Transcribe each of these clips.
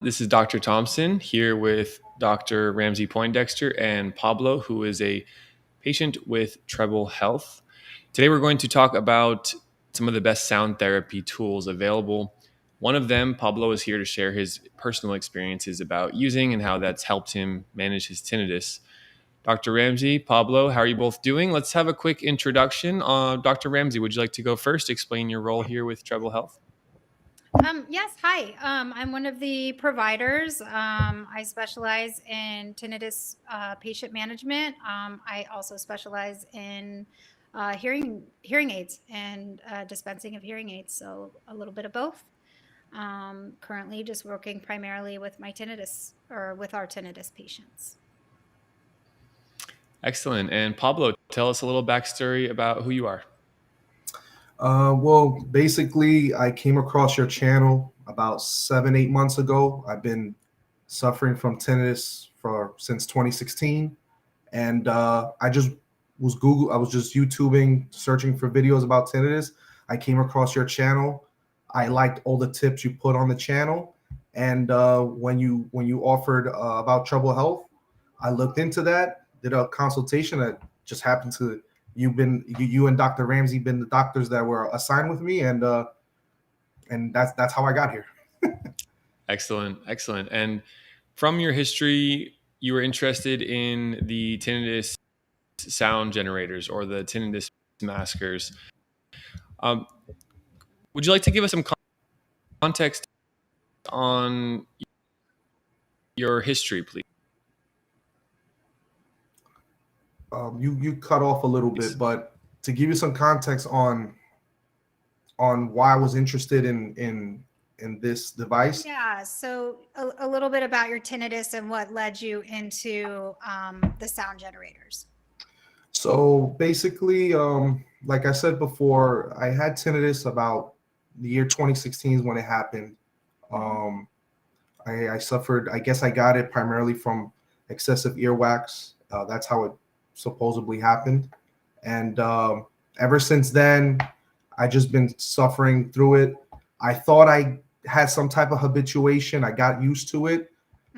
This is Dr. Thompson here with Dr. Ramsey Poindexter and Pablo, who is a patient with treble health. Today, we're going to talk about some of the best sound therapy tools available. One of them, Pablo, is here to share his personal experiences about using and how that's helped him manage his tinnitus. Dr. Ramsey, Pablo, how are you both doing? Let's have a quick introduction. Dr. Ramsey, would you like to go first? Explain your role here with treble health. Yes, hi. I'm one of the providers. I specialize in tinnitus patient management. I also specialize in hearing aids and dispensing of hearing aids. So a little bit of both. Currently, just working primarily with my tinnitus or with our tinnitus patients. Excellent. And Pablo, tell us a little backstory about who you are. Well, basically, I came across your channel about 7, 8 months ago. I've been suffering from tinnitus for since 2016, and I just I was just YouTubing, searching for videos about tinnitus. I came across your channel. I liked all the tips you put on the channel, and when you offered about trouble health, I looked into that, did a consultation. That just happened to you and Dr. Ramsey been the doctors that were assigned with me, and that's how I got here. Excellent, excellent. And from your history, you were interested in the tinnitus sound generators or the tinnitus maskers. Um, would you like to give us some context on your history, please? You cut off a little bit, but to give you some context on why I was interested in this device. Yeah, so a little bit about your tinnitus and what led you into the sound generators. So basically, like I said before, I had tinnitus about the year 2016 is when it happened. Um, I suffered, I guess I got it primarily from excessive earwax. That's how it supposedly happened. And ever since then, I just been suffering through it. I thought I had some type of habituation. I got used to it.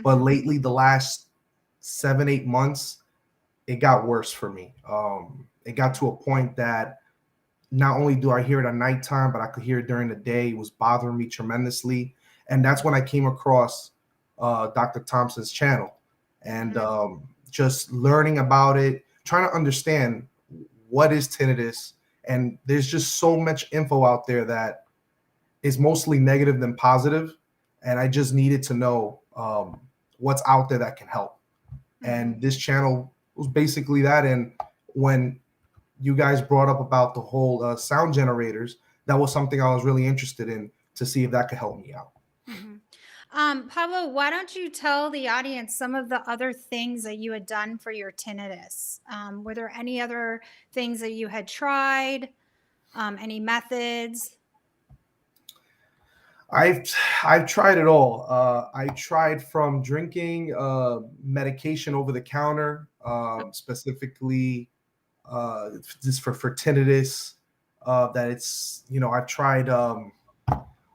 But Mhm. lately, the last 7, 8 months, it got worse for me. It got to a point that not only do I hear it at nighttime, but I could hear it during the day. It was bothering me tremendously. And that's when I came across Dr. Thompson's channel and Mhm. just learning about it, trying to understand what is tinnitus. And there's just so much info out there that is mostly negative than positive. And I just needed to know what's out there that can help. Mhm. And this channel was basically that. And when you guys brought up about the whole sound generators, that was something I was really interested in to see if that could help me out. Mhm. Pablo, why don't you tell the audience some of the other things that you had done for your tinnitus? Were there any other things that you had tried? Any methods? I've I've tried it all. I tried from drinking medication over the counter, specifically just for tinnitus. That it's I've tried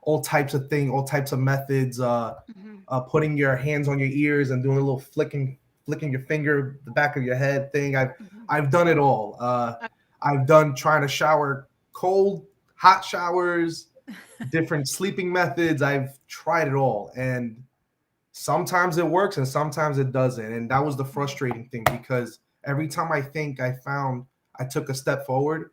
all types of things, all types of methods. Mhm. Putting your hands on your ears and doing a little flicking your finger the back of your head thing. Mhm. I've done it all. Uh, I've done trying to shower cold, hot showers, different sleeping methods. I've tried it all, and sometimes it works and sometimes it doesn't. And that was the Mhm. frustrating thing because every time I think I took a step forward,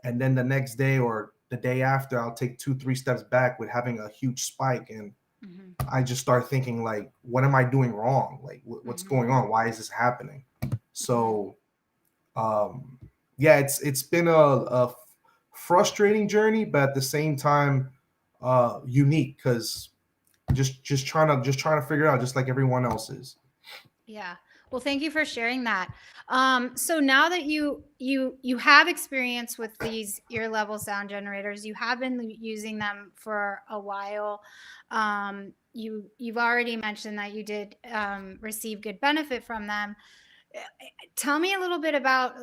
and then the next day or the day after, I'll take 2, 3 steps back with having a huge spike, and Mhm. I just start thinking like, what am I doing wrong? Like, what's Mhm. going on? Why is this happening? Mhm. So, um, yeah, it's been a frustrating journey, but at the same time, unique because just trying to figure it out, just like everyone else is. Yeah. Well, thank you for sharing that. So now that you have experience with these ear level sound generators, you have been using them for a while. You've already mentioned that you did receive good benefit from them. Uh, Tell me a little bit about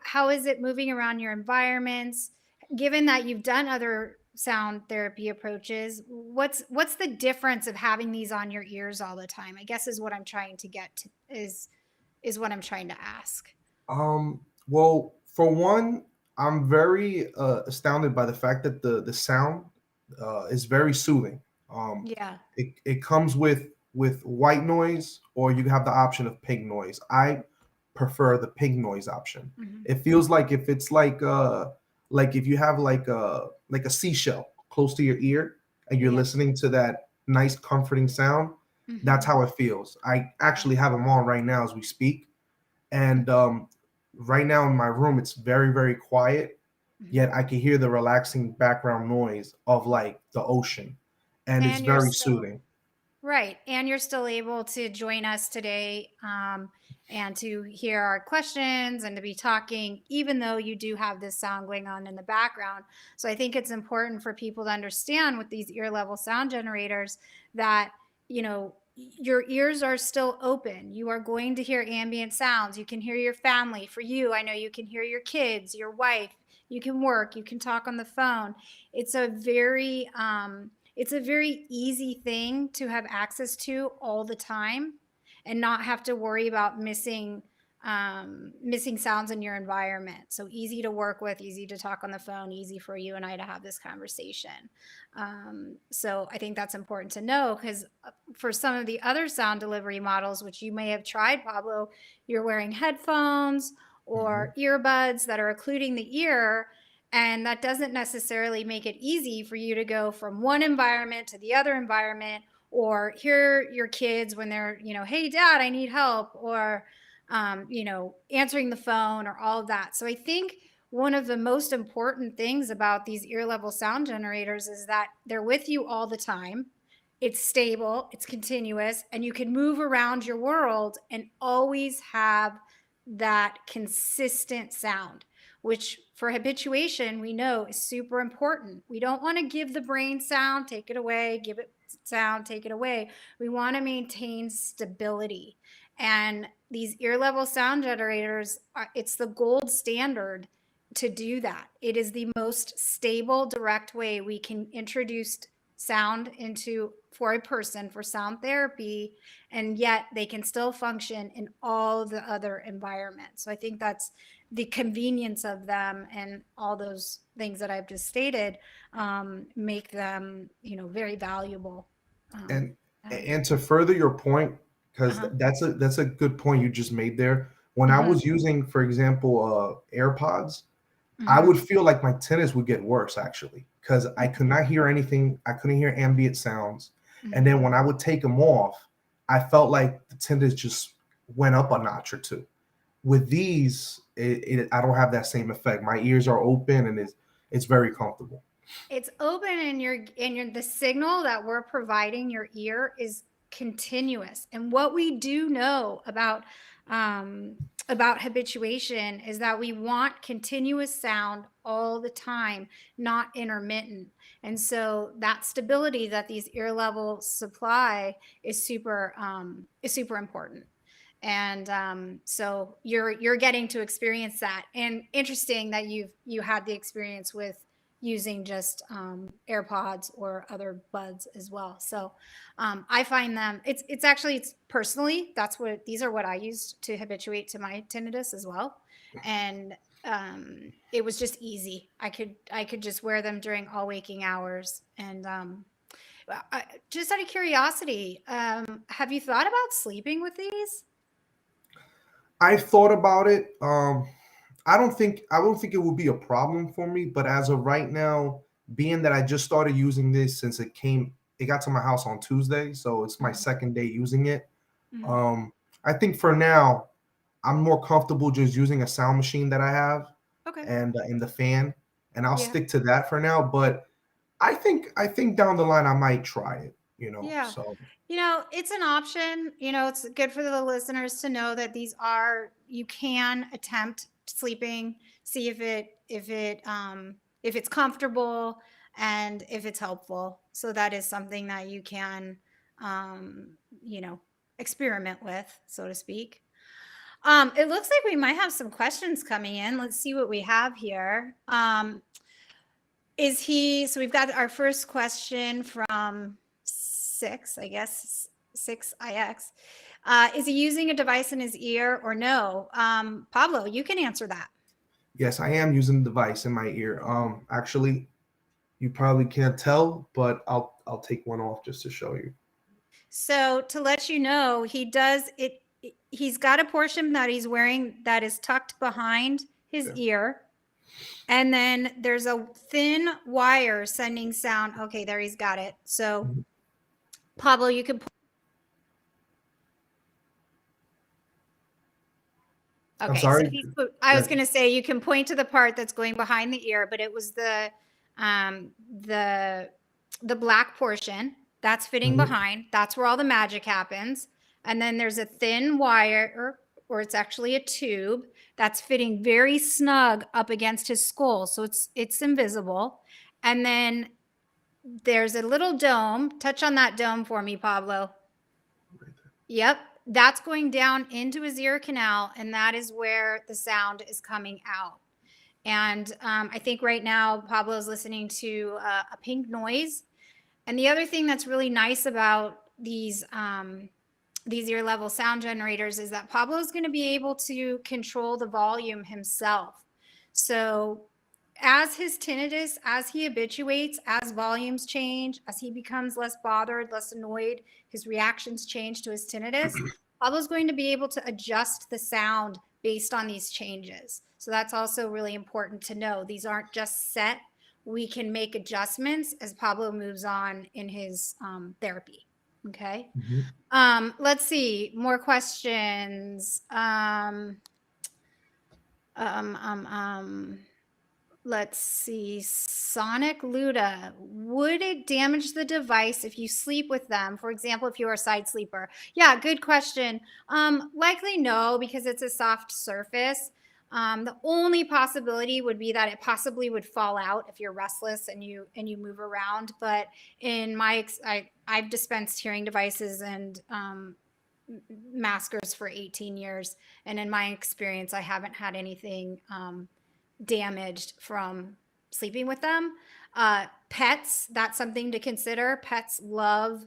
how is it moving around your environments, given that you've done other sound therapy approaches, what's the difference of having these on your ears all the time? I guess is what I'm trying to get to, is what I'm trying to ask. Well, for one, I'm very astounded by the fact that the sound is very soothing. Um, Yeah. it comes with white noise, or you have the option of pink noise. I prefer the pink noise option. Hmm. It feels like if it's like if you have like a seashell close to your ear and you're Yeah. listening to that nice comforting sound, that's Hmm. how it feels. I actually have them on right now as we speak, and right now in my room it's very very quiet, Hmm. yet I can hear the relaxing background noise of like the ocean, and it's And you're very still soothing. right. And you're still able to join us today, and to hear our questions and to be talking, even though you do have this sound going on in the background. So I think it's important for people to understand with these ear level sound generators that, your ears are still open. You are going to hear ambient sounds. You can hear your family. For you, I know you can hear your kids, your wife. You can work. You can talk on the phone. It's a very it's a very easy thing to have access to all the time and not have to worry about missing sounds in your environment. So easy to work with, easy to talk on the phone, easy for you and I to have this conversation. So I think that's important to know, because for some of the other sound delivery models, which you may have tried, Pablo, you're wearing headphones Mhm. or earbuds that are occluding the ear, and that doesn't necessarily make it easy for you to go from one environment to the other environment, or hear your kids when they're, hey, dad, I need help, or, answering the phone, or all of that. So I think one of the most important things about these ear level sound generators is that they're with you all the time. It's stable, it's continuous, and you can move around your world and always have that consistent sound, which for habituation we know is super important. We don't want to give the brain sound, take it away, give it sound, take it away. We want to maintain stability. And these ear level sound generators, it's the gold standard to do that. It is the most stable, direct way we can introduce sound into for a person for sound therapy, and yet they can still function in all the other environments. So I think that's the convenience of them, and all those things that I've just stated make them, very valuable. Um, and um, and to further your point, because uh-huh. that's a good point you just made there. When I Mm-hmm. was using, for example, AirPods, I Mm-hmm. would feel like my tinnitus would get worse actually, because I could not hear anything. I couldn't hear ambient sounds. And Mm-hmm. then when I would take them off, I felt like the tinnitus just went up a notch or two. With these, I don't have that same effect. My ears are open, and it's very comfortable. It's open, and the signal that we're providing your ear is continuous. And what we do know um, about habituation is that we want continuous sound all the time, not intermittent. And so that stability that these ear levels supply is super important. And so you're getting to experience that. And interesting that you had the experience with using just AirPods or other buds as well. So I find them, it's actually, it's personally, these are what I used to habituate to my tinnitus as well. And it was just easy. I could just wear them during all waking hours. And just out of curiosity, have you thought about sleeping with these? I thought about it. I don't think it would be a problem for me, but as of right now, being that I just started using this since it got to my house on Tuesday, so it's my Mhm. second day using it. Mhm. Um, I think for now, I'm more comfortable just using a sound machine that I have, Okay. and in the fan, and I'll Yeah. stick to that for now. But I think down the line I might try it. Yeah. So It's an option. It's good for the listeners to know that you can attempt sleeping, see if it's comfortable and if it's helpful. So that is something that you can, um, you know, experiment with, so to speak. It looks like we might have some questions coming in. Let's see what we have here. Is he, so we've got our first question from 6, I guess, 6IX. Is he using a device in his ear or no? Pablo, you can answer that. Yes, I am using the device in my ear. Actually, you probably can't tell, but I'll take one off just to show you. So to let you know, he does it. He's got a portion that he's wearing that is tucked behind his ear. And then there's a thin wire sending sound. Okay, there he's got it. So Pablo, you can. Okay, I'm sorry. so I was going to say you can point to the part that's going behind the ear, but it was the black portion that's fitting behind. That's where all the magic happens. And then there's a thin wire, or it's actually a tube that's fitting very snug up against his skull, so it's invisible. And then there's a little dome. Touch on that dome for me, Pablo. Yep. That's going down into his ear canal, and that is where the sound is coming out. And I think right now Pablo's listening to a pink noise. And the other thing that's really nice about these ear level sound generators is that Pablo's going to be able to control the volume himself. So as his tinnitus, as he habituates, as volumes change, as he becomes less bothered, less annoyed, his reactions change to his tinnitus, Pablo's going to be able to adjust the sound based on these changes. So that's also really important to know. These aren't just set. We can make adjustments as Pablo moves on in his therapy. Okay. Let's see. More questions. Let's see. Sonic Luda. Would it damage the device if you sleep with them? For example, if you're a side sleeper? Yeah, good question. Likely no, because it's a soft surface. The only possibility would be that it possibly would fall out if you're restless and you move around. But in my, I've dispensed hearing devices and maskers for 18 years. And in my experience, I haven't had anything damaged from sleeping with them. Pets, that's something to consider. Pets love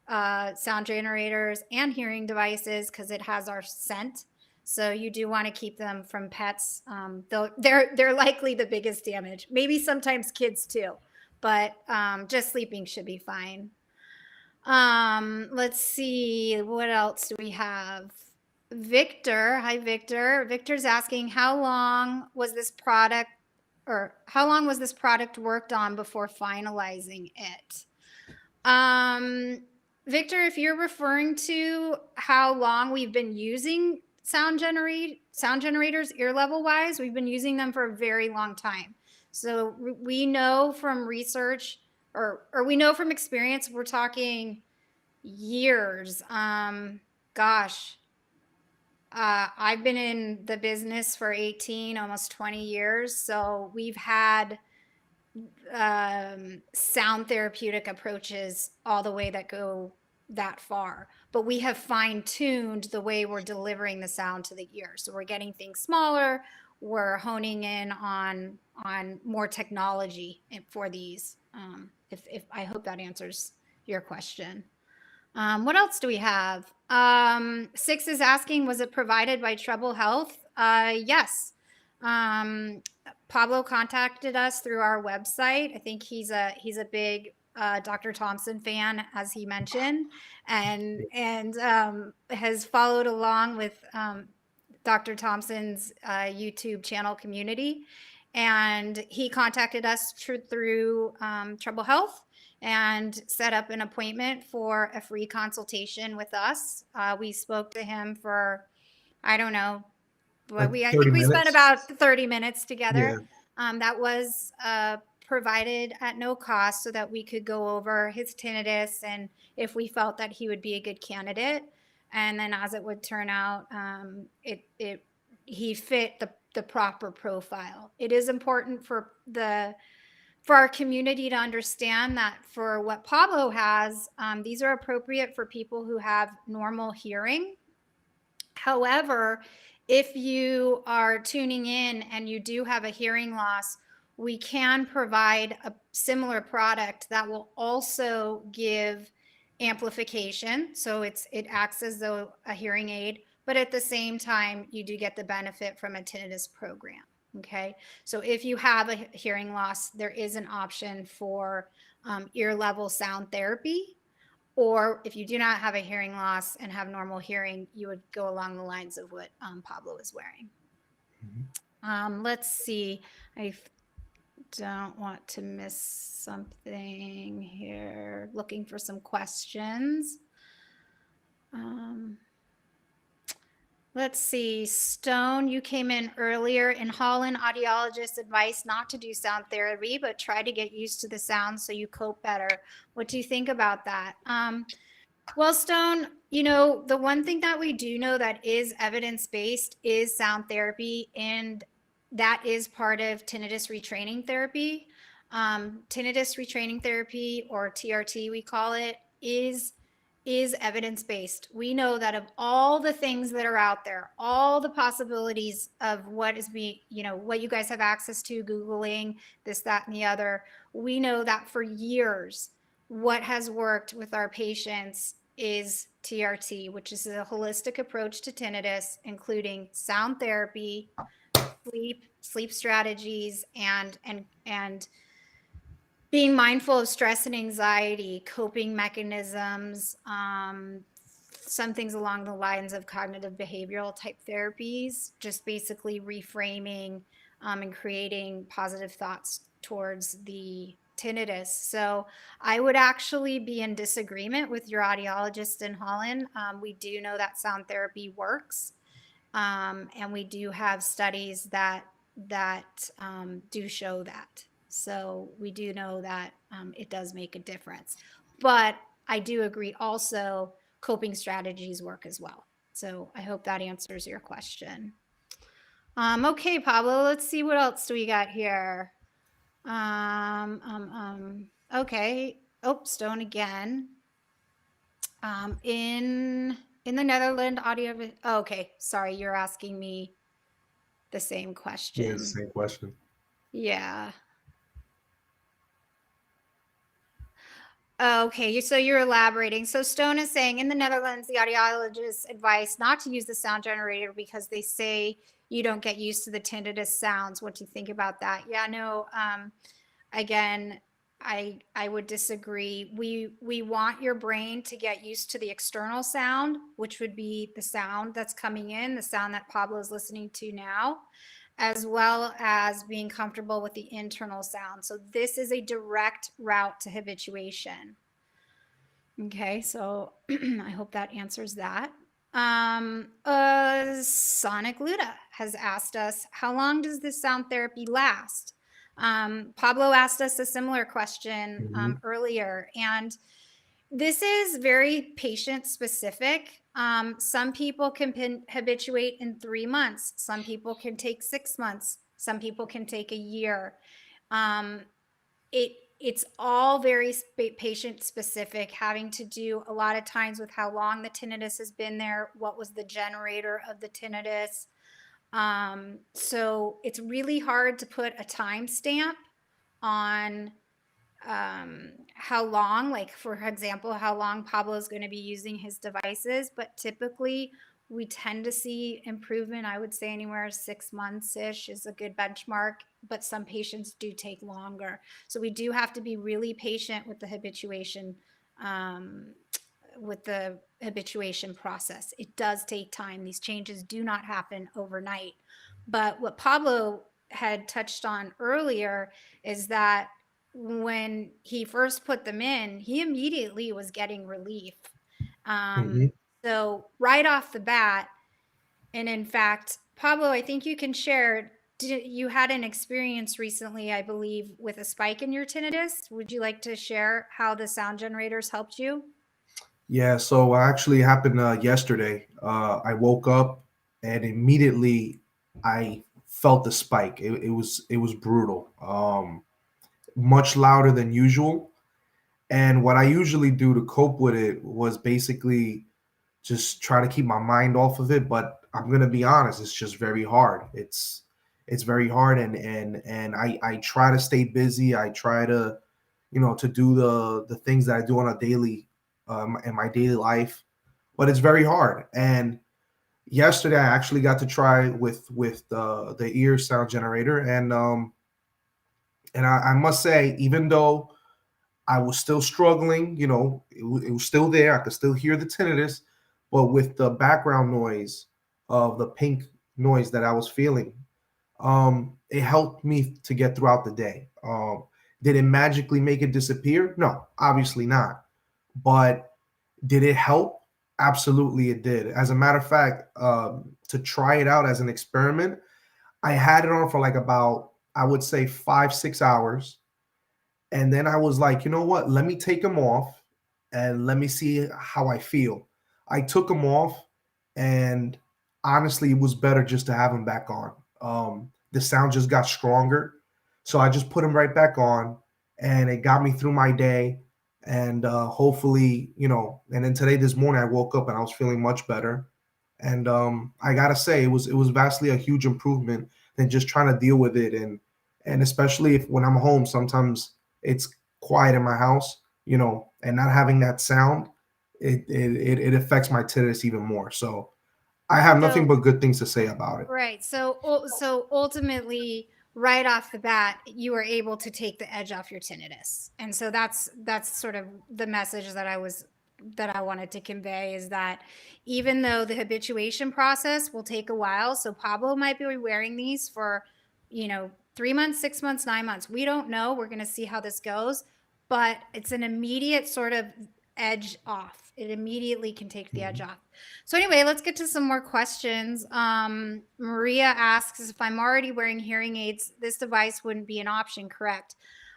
sound generators and hearing devices because it has our scent. So you do want to keep them from pets. They're likely the biggest damage. Maybe sometimes kids too, but just sleeping should be fine. Let's see, what else do we have? Victor, hi Victor. Victor's asking how long was this product worked on before finalizing it? Victor, if you're referring to how long we've been using sound generators ear level wise, we've been using them for a very long time. So we know from research or we know from experience, we're talking years. Gosh, I've been in the business for 18, almost 20 years. So we've had sound therapeutic approaches all the way that go that far. But we have fine-tuned the way we're delivering the sound to the ear. So we're getting things smaller. We're honing in on more technology for these. If I hope that answers your question. What else do we have? 6 is asking, was it provided by Treble Health? Yes. Pablo contacted us through our website. I think he's a big Dr. Thompson fan, as he mentioned, and has followed along with Dr. Thompson's YouTube channel community. And he contacted us through Treble Health and set up an appointment for a free consultation with us. We spoke to him for, I don't know, but I think we spent about 30 minutes together. Yeah. That was provided at no cost so that we could go over his tinnitus and if we felt that he would be a good candidate. And then as it would turn out, he fit the proper profile. It is important for our community to understand that for what Pablo has, these are appropriate for people who have normal hearing. However, if you are tuning in and you do have a hearing loss, we can provide a similar product that will also give amplification. So it acts as though a hearing aid, but at the same time, you do get the benefit from a tinnitus program. Okay. So if you have a hearing loss, there is an option for ear level sound therapy. Or if you do not have a hearing loss and have normal hearing, you would go along the lines of what Pablo is wearing. Let's see. I don't want to miss something here. Looking for some questions. Let's see. Stone, you came in earlier. In Holland, audiologists advise not to do sound therapy, but try to get used to the sound so you cope better. What do you think about that? Well, Stone, the one thing that we do know that is evidence-based is sound therapy, and that is part of tinnitus retraining therapy. Tinnitus retraining therapy, or TRT we call it, is evidence-based. We know that of all the things that are out there, all the possibilities of what is what you guys have access to, Googling this, that, and the other, we know that for years, what has worked with our patients is TRT, which is a holistic approach to tinnitus, including sound therapy, sleep strategies, and being mindful of stress and anxiety, coping mechanisms, some things along the lines of cognitive behavioral type therapies, just basically reframing and creating positive thoughts towards the tinnitus. So I would actually be in disagreement with your audiologist in Holland. We do know that sound therapy works, and we do have studies that do show that. So we do know that it does make a difference. But I do agree also coping strategies work as well. So I hope that answers your question. Okay, Pablo, let's see what else do we got here. Okay. Oh, Stone again. In the Netherlands, audio. Oh, okay. Sorry, you're asking me the same question. Yeah, same question. Yeah. Okay, so you're elaborating. So Stone is saying in the Netherlands, the audiologists advise not to use the sound generator because they say you don't get used to the tinnitus sounds. What do you think about that? Yeah, no. Again, I would disagree. We want your brain to get used to the external sound, which would be the sound that's coming in, the sound that Pablo is listening to now, as well as being comfortable with the internal sound. So this is a direct route to habituation. Okay, so I hope that answers that. Sonic Luda has asked us, how long does this sound therapy last? Pablo asked us a similar question earlier, and this is very patient specific. Some people can habituate in 3 months. Some people can take 6 months. Some people can take a year. It's all very patient specific, having to do a lot of times with how long the tinnitus has been there, what was the generator of the tinnitus. So it's really hard to put a timestamp on how long, like for example, how long Pablo is going to be using his devices, but typically we tend to see improvement. I would say anywhere 6 months-ish is a good benchmark, but some patients do take longer. So we do have to be really patient with the habituation process. It does take time. These changes do not happen overnight. But what Pablo had touched on earlier is that when he first put them in, he immediately was getting relief. So right off the bat, and in fact, Pablo, I think you can share, you had an experience recently, I believe, with a spike in your tinnitus. Would you like to share how the sound generators helped you? Yeah, so actually happened yesterday. I woke up and immediately I felt the spike. It was brutal, much louder than usual. And what I usually do to cope with it was basically just try to keep my mind off of it. But I'm gonna be honest, it's just very hard. It's it's very hard, and I try to stay busy. I try to, to do the things that I do on a daily, in my daily life, but it's very hard. And yesterday I actually got to try with the ear sound generator, and I must say, even though I was still struggling, it was still there. I could still hear the tinnitus, but with the background noise of the pink noise that I was feeling, it helped me to get throughout the day. Did it magically make it disappear? No, obviously not. But did it help? Absolutely, it did. As a matter of fact, to try it out as an experiment, I had it on for like about, I would say, 5, 6 hours. And then I was like, you know what? Let me take them off and let me see how I feel. I took them off, and honestly, it was better just to have them back on. The sound just got stronger. So I just put them right back on, and it got me through my day. And hopefully, and then today, this morning, I woke up and I was feeling much better. And I gotta say, it was vastly a huge improvement than just trying to deal with it. And especially if when I'm home, sometimes it's quiet in my house, and not having that sound, it affects my tinnitus even more. So I have nothing but good things to say about it. Right. So ultimately, right off the bat, you were able to take the edge off your tinnitus, and so that's sort of the message that I wanted to convey, is that even though the habituation process will take a while, so Pablo might be wearing these for 3 months, 6 months, 9 months. We don't know. We're going to see how this goes, but it's an immediate sort of edge off. It immediately can take the edge off. So anyway, let's get to some more questions. Maria asks, if I'm already wearing hearing aids, this device wouldn't be an option, correct?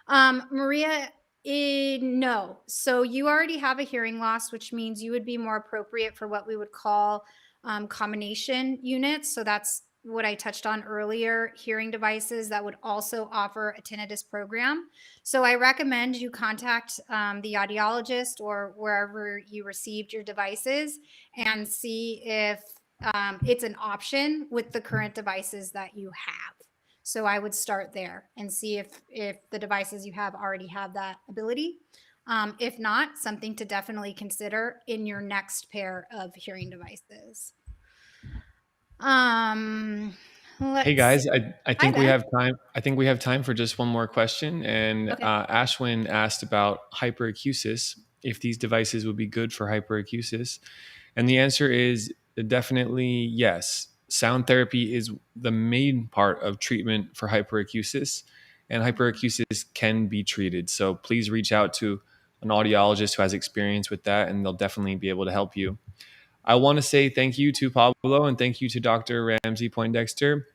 Maria, no. So you already have a hearing loss, which means you would be more appropriate for what we would call combination units. So that's what I touched on earlier, hearing devices that would also offer a tinnitus program. So I recommend you contact the audiologist or wherever you received your devices and see if it's an option with the current devices that you have. So I would start there and see if the devices you have already have that ability. If not, something to definitely consider in your next pair of hearing devices. Hey guys, I think we have time. I think we have time for just one more question. And okay. Ashwin asked about hyperacusis, if these devices would be good for hyperacusis. And the answer is definitely yes. Sound therapy is the main part of treatment for hyperacusis, and hyperacusis can be treated. So please reach out to an audiologist who has experience with that, and they'll definitely be able to help you. I want to say thank you to Pablo and thank you to Dr. Ramsey Poindexter.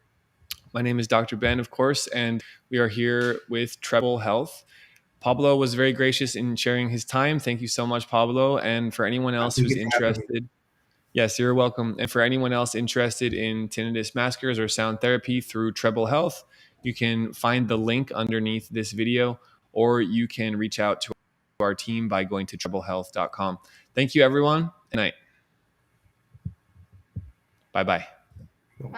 My name is Dr. Ben, of course, and we are here with Treble Health. Pablo was very gracious in sharing his time. Thank you so much, Pablo. And for anyone else who's interested, yes, you're welcome. And for anyone else interested in tinnitus maskers or sound therapy through Treble Health, you can find the link underneath this video, or you can reach out to our team by going to treblehealth.com. Thank you, everyone. Good night. Bye-bye. Bye.